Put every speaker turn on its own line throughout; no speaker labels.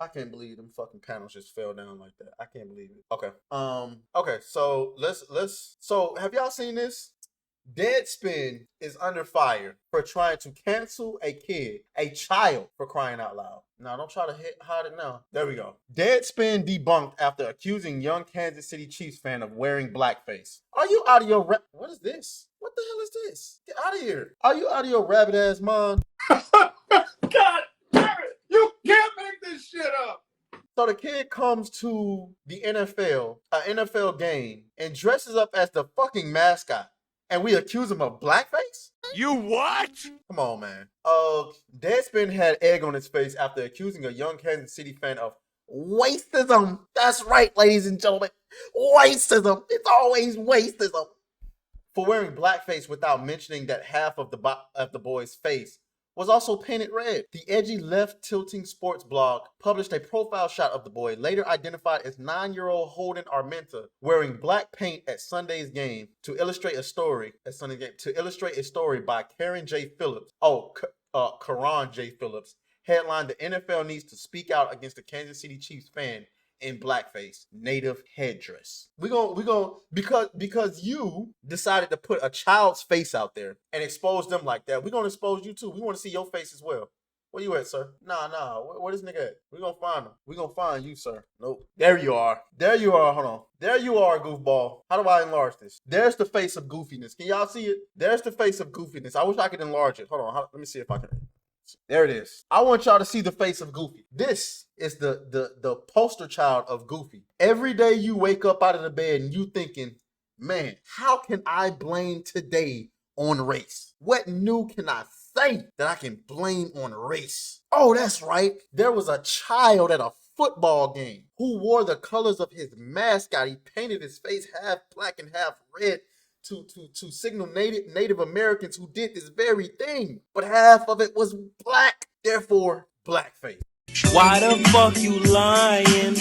I can't believe them fucking panels just fell down like that. I can't believe it. Okay. Okay. So So have y'all seen this? Deadspin is under fire for trying to cancel a child, for crying out loud. Now, don't try to hide it now. There we go. Deadspin debunked after accusing young Kansas City Chiefs fan of wearing blackface. Are you out of your what is this? What the hell is this? Get out of here. Are you out of your rabbit ass mind? God damn it! You can't make this shit up! So the kid comes to the NFL, an NFL game, and dresses up as the fucking mascot. And we accuse him of blackface?
You what?
Come on, man. Deadspin had egg on his face after accusing a young Kansas City fan of racism. That's right, ladies and gentlemen. Racism. It's always racism. For wearing blackface without mentioning that half of the boy's face was also painted red. The edgy left-tilting sports blog published a profile shot of the boy, later identified as 9-year-old Holden Armenta, wearing black paint at Sunday's game to illustrate a story. By Karen J. Phillips. Karan J. Phillips. Headline: The NFL needs to speak out against the Kansas City Chiefs fan in blackface, native headdress. Because you decided to put a child's face out there and expose them like that, we're gonna expose you too. We want to see your face as well. Where you at, sir? Nah. Where this nigga at? We gonna find him. We gonna find you, sir. Nope. There you are. Hold on. There you are, goofball. How do I enlarge this? There's the face of goofiness. Can y'all see it? There's the face of goofiness. I wish I could enlarge it. Hold on. Let me see if I can. There it is. I want y'all to see the face of Goofy. This is the poster child of Goofy. Every day you wake up out of the bed and you thinking, man, how can I blame today on race? What new can I say that I can blame on race? Oh, that's right. There was a child at a football game who wore the colors of his mascot. He painted his face half black and half red to signal Native Americans who did this very thing, but half of it was black, therefore blackface.
Why the fuck you lying?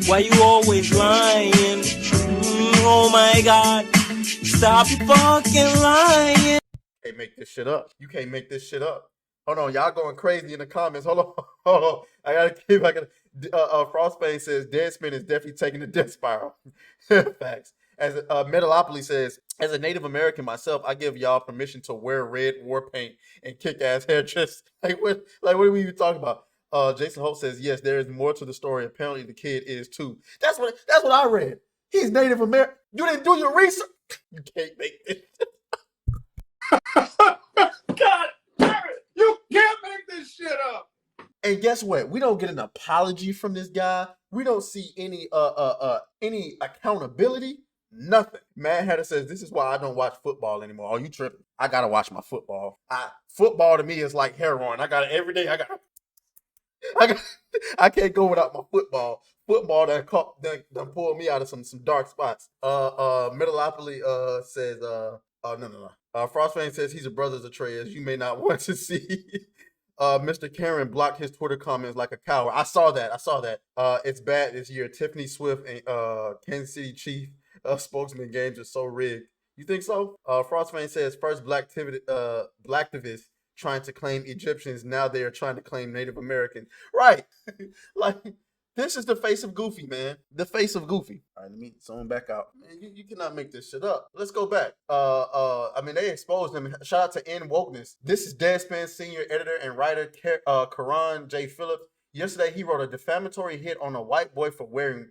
Why you always lying? Oh my God, stop fucking lying.
Can't make this shit up. You can't make this shit up. Hold on, y'all going crazy in the comments. Hold on. I gotta Frostbane says Deadspin is definitely taking the death spiral. Facts. As Metalopoly says, as a Native American myself, I give y'all permission to wear red war paint and kick-ass hairdress. What are we even talking about? Jason Hope says, yes, there is more to the story. Apparently the kid is too. That's what I read. He's Native American. You didn't do your research. You can't make this. God damn it. You can't make this shit up. And guess what? We don't get an apology from this guy. We don't see any accountability. Nothing. Mad Hatter says, this is why I don't watch football anymore. Oh, you tripping. I gotta watch my football. Football to me is like heroin. I got it every day. I can't go without my football. Football done pulled me out of some dark spots. Metalopoly says, no. Frostfang says he's a brother's Atreus. You may not want to see. Mr. Karen blocked his Twitter comments like a coward. I saw that. It's bad this year. Tiffany Swift and Kansas City Chief spokesman games are so rigged. You think so? Frostfang says first blacktivist trying to claim Egyptians. Now they are trying to claim Native Americans. Right. Like, this is the face of Goofy, man. The face of Goofy. All right, let me zone back out. Man, you cannot make this shit up. Let's go back. They exposed him. Shout out to N Wokeness. This is Deadspin senior editor and writer Karan J. Phillips. Yesterday, he wrote a defamatory hit on a white boy for wearing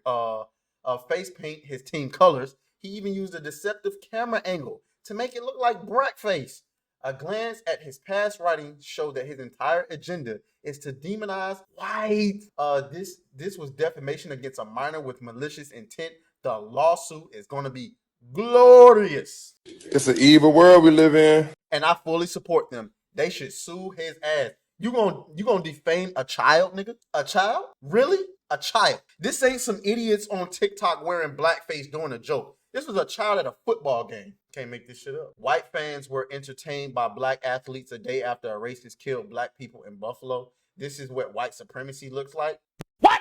face paint, his team colors. He even used a deceptive camera angle to make it look like blackface. A glance at his past writings showed that his entire agenda is to demonize white. This was defamation against a minor with malicious intent. The lawsuit is going to be glorious.
It's an evil world we live in.
And I fully support them. They should sue his ass. You gonna defame a child, nigga? A child? Really? A child. This ain't some idiots on TikTok wearing blackface doing a joke. This was a child at a football game. Can't make this shit up. White fans were entertained by black athletes a day after a racist killed black people in Buffalo. This is what white supremacy looks like.
What?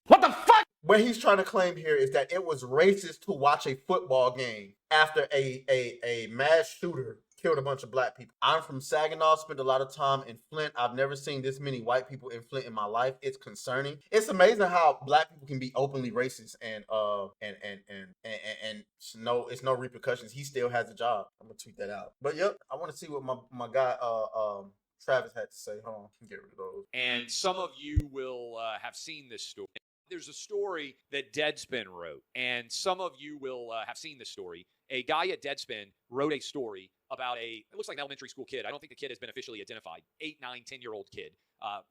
What the fuck?
What he's trying to claim here is that it was racist to watch a football game after a mass shooter killed a bunch of black people. I'm from Saginaw, spent a lot of time in Flint. I've never seen this many white people in Flint in my life. It's concerning. It's amazing how black people can be openly racist and it's no repercussions. He still has a job. I'm gonna tweet that out. But yep, I want to see what my guy Travis had to say. Hold on, I can get rid of those.
And some of you will have seen this story. There's a story that Deadspin wrote, and some of you will have seen this story. A guy at Deadspin wrote a story about it looks like an elementary school kid. I don't think the kid has been officially identified. 8, 9, 10-year-old kid,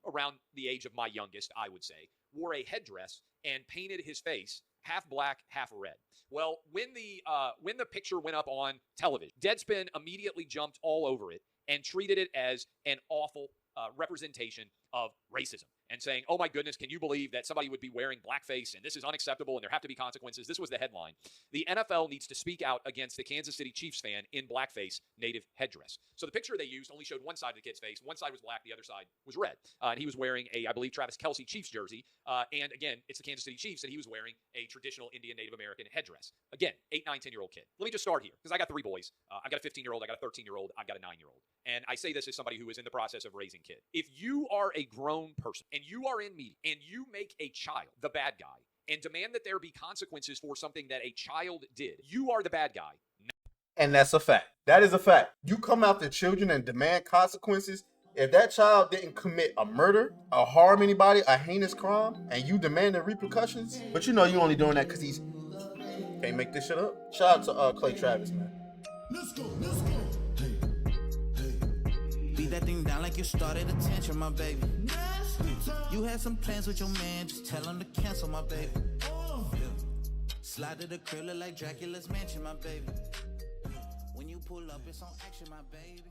around the age of my youngest, I would say, wore a headdress and painted his face half black, half red. Well, when the picture went up on television, Deadspin immediately jumped all over it and treated it as an awful representation of racism and saying, oh my goodness, can you believe that somebody would be wearing blackface and this is unacceptable and there have to be consequences? This was the headline. The NFL needs to speak out against the Kansas City Chiefs fan in blackface native headdress. So the picture they used only showed one side of the kid's face. One side was black, the other side was red. And he was wearing a, I believe, Travis Kelce Chiefs jersey. And again, it's the Kansas City Chiefs, and he was wearing a traditional Indian Native American headdress. Again, 8, 9, 10-year-old kid. Let me just start here, because I got 3 boys. I've got a 15-year-old, I got a 13-year-old, I've got a 9-year-old. And I say this as somebody who is in the process of raising kids. If you are a grown person and you are in media and you make a child the bad guy and demand that there be consequences for something that a child did, you are the bad guy.
And that's a fact. That is a fact. You come after children and demand consequences. If that child didn't commit a murder, or harm anybody, a heinous crime, and you demand the repercussions, but you know you only doing that because he's can't make this shit up. Shout out to Clay Travis, man.
Let's go. Hey. Beat that thing down like you started attention, my baby. You had some plans with your man, just tell him to cancel, my baby. Slide to the crib, look like Dracula's mansion, my baby. When you pull up, it's on action, my baby.